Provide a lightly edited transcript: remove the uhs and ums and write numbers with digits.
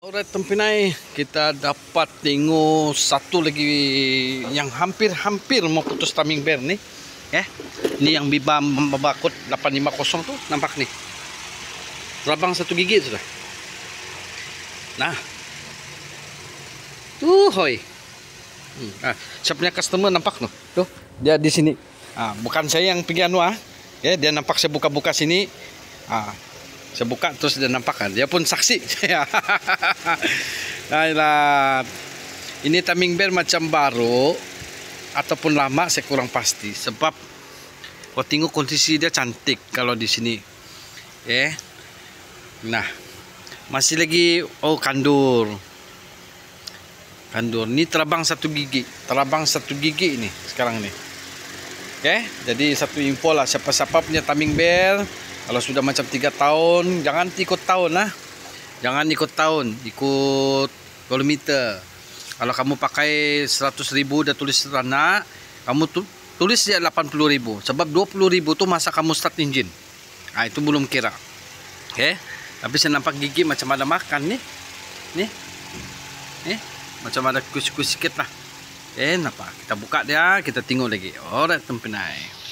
Alright, Tempinay, kita dapat tengok satu lagi yang hampir mau putus taming bear nih. Ini yang biba membakut 850 tuh, nampak nih. Rabang satu gigi sudah. Nah. Hoy. Saya punya customer nampak no. Tuh, dia di sini. Bukan saya yang pergi dia nampak saya buka-buka sini. Saya buka terus dia nampak kan. Dia pun saksi. Nah, ini taming bear macam baru ataupun lama saya kurang pasti. Sebab kau tengok kondisi dia cantik kalau di sini. Nah, masih lagi kandur. Kandur. Ini terabang satu gigi. Terabang satu gigi ini sekarang nih. Jadi satu info lah, siapa-siapa punya taming bear. Kalau sudah macam 3 tahun, jangan ikut tahun lah. Jangan ikut tahun, ikut kilometer. Kalau kamu pakai 100.000 dah tulis anak, kamu tulis dia 80.000. Sebab 20.000 tu masa kamu start engine. Itu belum kira. Tapi saya nampak gigi macam ada makan nih. Nih. Macam ada kus-kus sikit lah. Nampak. Kita buka dia, kita tengok lagi. Alright, Tempinay.